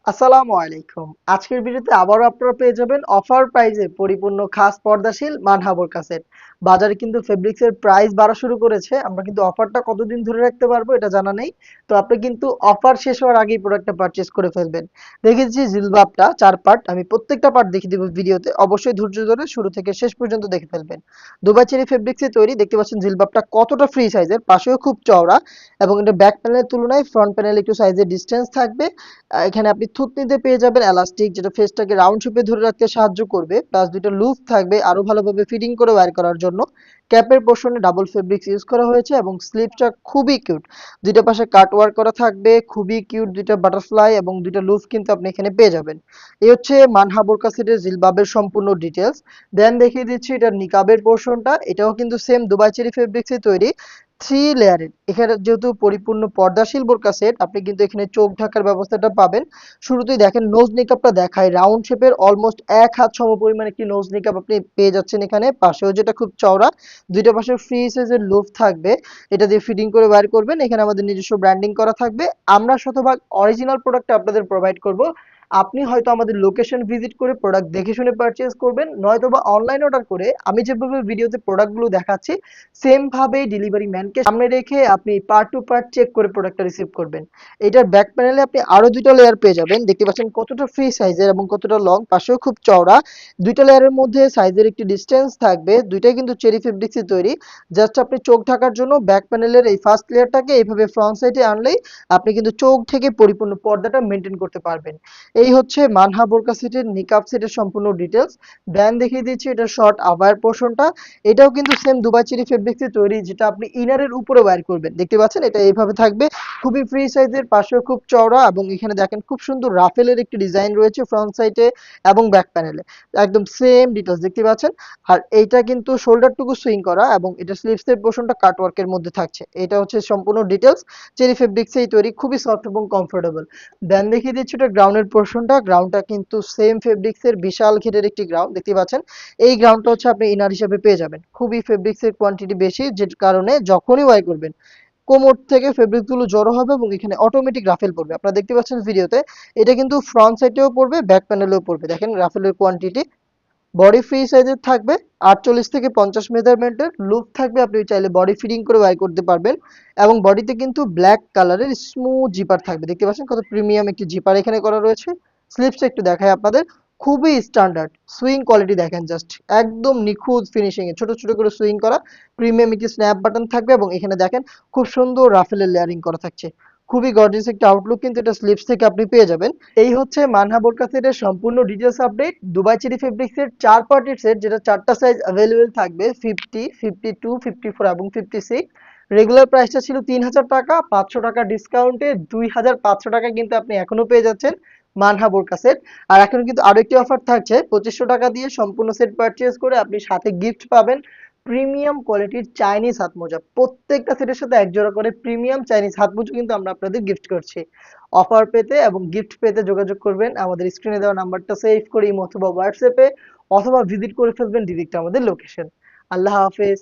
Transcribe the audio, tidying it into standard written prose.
আসসালামু আলাইকুম। আজকের ভিডিওতে আবারও আপনারা পেয়ে যাবেন অফার প্রাইজে পরিপূর্ণ খাস পর্দাশীল মানহাবর কাসেট। বাজারে কিন্তু ফেব্রিক্সের প্রাইস বাড়া শুরু করেছে। আমরা কিন্তু অফারটা কতদিন ধরে রাখতে পারবো এটা জানা নেই। তো আপনি কিন্তু অফার শেষ হওয়ার আগেই প্রোডাক্টটা পারচেজ করে ফেলবেন। দেখিয়ে দিচ্ছি জিলবাবটা ৪ পার্ট। আমি প্রত্যেকটা পার্ট দেখিয়ে দিব ভিডিওতে। অবশ্যই ধৈর্য ধরে শুরু থেকে শেষ পর্যন্ত দেখে ফেলবেন। দুবাই চেরি ফেব্রিক্সে তৈরি। দেখতে পাচ্ছেন জিলবাবটা কতটা ফ্রি সাইজের, পাশেও খুব চওড়া এবং এটা ব্যাক প্যানেলের তুলনায় ফ্রন্ট প্যানেলে একটু সাইজের ডিসটেন্স থাকবে। এখানে আপনি থুতনিতে পেয়ে যাবেন এলাস্টিক, যেটা ফেসটাকে রাউন্ড শেপে ধরে রাখতে সাহায্য করবে, প্লাস দুইটা লুপ থাকবে আরো ভালোভাবে ফিটিং করে ওয়্যার করার জন্য। ক্যাপের পোর্শনে ডাবল ফেব্রিক্স ইউজ করা হয়েছে এবং স্লিপসটা খুবই কিউট। দুইটা পাশে কাট ওয়ার্ক করা থাকবে, খুবই কিউট দুইটা বাটারফ্লাই এবং দুইটা লুপ কিন্তু আপনি এখানে পেয়ে যাবেন। এই হচ্ছে মানহাবুর কাসেটের জিলবাবের সম্পূর্ণ ডিটেলস। দেন দেখিয়ে দিচ্ছি এটার নিকাবের পোর্শনটা। এটাও কিন্তু সেম দুবাই চেরি ফেব্রিক্সে তৈরি, 3 লেয়ারের। এখানে যেহেতু পরিপূর্ণ পর্দাশীল বোরকা সেট, আপনি কিন্তু এখানে চোখ ঢাকার ব্যবস্থাটা পাবেন। শুরুতেই দেখেন নোজ নিকাবটা দেখায়, রাউন্ড শেপের অলমোস্ট ১ হাত সমপরিমাণ একটি নোজ নিকাব আপনি পেয়ে যাচ্ছেন এখানে। পাশেও যেটা খুব চওড়া, দুইটা পাশে ফ্রি সাইজের লুপ থাকবে, এটা দিয়ে ফিটিং করে ওয়্যার করবেন। এখানে আমাদের নিজস্ব ব্র্যান্ডিং করা থাকবে। আমরা শতভাগ অরিজিনাল প্রোডাক্ট আপনাদের প্রোভাইড করব। আপনি হয়তো আমাদের লোকেশন ভিজিট করে প্রোডাক্ট দেখে শুনে পারচেজ করবেন, নয়তোবা অনলাইন অর্ডার করে আমি যেভাবে ভিডিওতে প্রোডাক্টগুলো দেখাচ্ছি সেম ভাবেই ডেলিভারি ম্যানকে সামনে রেখে আপনি পার্ট টু পার্ট চেক করে প্রোডাক্টটা রিসিভ করবেন। এটার ব্যাক প্যানেলে আপনি আরো দুইটা লেয়ার পেয়ে যাবেন। দেখতে পাচ্ছেন কতটা ফ্রি সাইজের এবং কতটা লং, পাশেও খুব চওড়া। দুইটা লেয়ারের মধ্যে সাইজের একটি ডিসটেন্স থাকবে। দুইটাই কিন্তু চেরি ফেব্রিক্সে তৈরি। জাস্ট আপনি চোখ ঢাকার জন্য ব্যাক প্যানেলের এই ফার্স্ট লেয়ারটাকে এইভাবে ফ্রন্ট সাইডে আনলেই আপনি কিন্তু চোখ থেকে পরিপূর্ণ পর্দাটা মেনটেন করতে পারবেন। এই হচ্ছে মানহা বোরকা সেটের নিকাব সেটের সম্পূর্ণ ডিটেলস। দেন দেখিয়ে দিচ্ছি এটা শর্ট আবায়ার পোর্শনটা। এটাও কিন্তু সেম দুবাই চেরি ফেব্রিক্সে তৈরি, যেটা আপনি ইনারের উপরে ওয়্যার করবেন। দেখতে পাচ্ছেন এটা এইভাবে থাকবে, খুবই ফ্রি সাইজের, পাশেও খুব চওড়া এবং এখানে দেখেন খুব সুন্দর রাফেলের একটি ডিজাইন রয়েছে ফ্রন্ট সাইডে এবং ব্যাক প্যানেলে। একদম সেম ডিটেলস দেখতে পাচ্ছেন। আর এইটা কিন্তু শোল্ডারটুকু সুইং করা এবং এটা স্লিভসের পোর্শনটা কাট ওয়ার্কের মধ্যে থাকছে। এটা হচ্ছে সম্পূর্ণ ডিটেলস। চেরি ফেব্রিক্সেই তৈরি, খুবই সফট এবং কমফোর্টেবল। দেন দেখিয়ে দিচ্ছি এটা গ্রাউন্ডের পোর্শনটা। গ্রাউন্ডটা কিন্তু সেম ফেব্রিক্সের বিশাল ঘেরের একটি গ্রাউন্ড দেখতে পাচ্ছেন। এই গ্রাউন্ডটা হচ্ছে আপনি ইনার হিসেবে পেয়ে যাবেন। খুবই ফেব্রিক্সের কোয়ান্টিটি বেশি, যে কারণে যখনই ওয়াই করবেন কোমর থেকে ফেব্রিক গুলো জড়ো হবে এবং এখানে অটোমেটিক রাফেল পড়বে। আপনারা দেখতে পাচ্ছেন ভিডিওতে, এটা কিন্তু ফ্রন্ট সাইডেও পড়বে, ব্যাক প্যানেলেও পড়বে। দেখেন রাফেলের কোয়ান্টিটি। বডি ফ্রি সাইজের থাকবে, ৪৮ থেকে ৫০ মেজারমেন্টের লুপ থাকবে, আপনি চাইলে বডি ফিটিং করে বাই করতে পারবেন। এবং বডিতে কিন্তু ব্ল্যাক কালারের স্মুথ জিপার থাকবে। দেখতে পাচ্ছেন কত প্রিমিয়াম একটি জিপার এখানে করা রয়েছে। স্লিপস একটু দেখায় আপনাদের, খুবই স্ট্যান্ডার্ড সুইং কোয়ালিটি দেখেন, জাস্ট একদম নিখুঁত ফিনিশিং এ ছোট ছোট করে সুইং করা। প্রিমিয়াম একটি স্ন্যাপ বাটন থাকবে এবং এখানে দেখেন খুব সুন্দর রাফেলের লেয়ারিং করা থাকছে। খুবই গর্জিয়াস একটা আউটলুক কিন্তু এটা স্লিপস থেকে আপনি পেয়ে যাবেন। এই হচ্ছে মানহা বোরকা সেটের সম্পূর্ণ ডিটেলস আপডেট। দুবাই চেরি ফেব্রিক্সের ৪ পার্টের সেট, যেটা ৪টা সাইজ অ্যাভেলেবেল থাকবে, 50, 52, 54 এবং 56। রেগুলার প্রাইসটা ছিল ৩,০০০ টাকা, ৫০০ টাকা ডিসকাউন্টে ২,৫০০ টাকা কিন্তু আপনি এখনো পেয়ে যাচ্ছেন মানহা বোরকা সেট। আর এখন কিন্তু আরো একটি অফার থাকছে, ২৫০০ টাকা দিয়ে সম্পূর্ণ সেট পারচেজ করে আপনি সাথে গিফট পাবেন প্রিমিয়াম কোয়ালিটির চাইনিজ হাত মোজা। প্রত্যেকটা সেটের সাথে এক জোড়া করে প্রিমিয়াম চাইনিজ হাত মোজা কিন্তু আমরা আপনাদের গিফট করছি। অফার পেতে এবং গিফট পেতে যোগাযোগ করবেন আমাদের স্ক্রিনে দেওয়া নাম্বারটা সেভ করে ইমো অথবা হোয়াটসঅ্যাপে, অথবা ভিজিট করে ফেলবেন ডিরেক্ট আমাদের লোকেশন। আল্লাহ হাফেজ।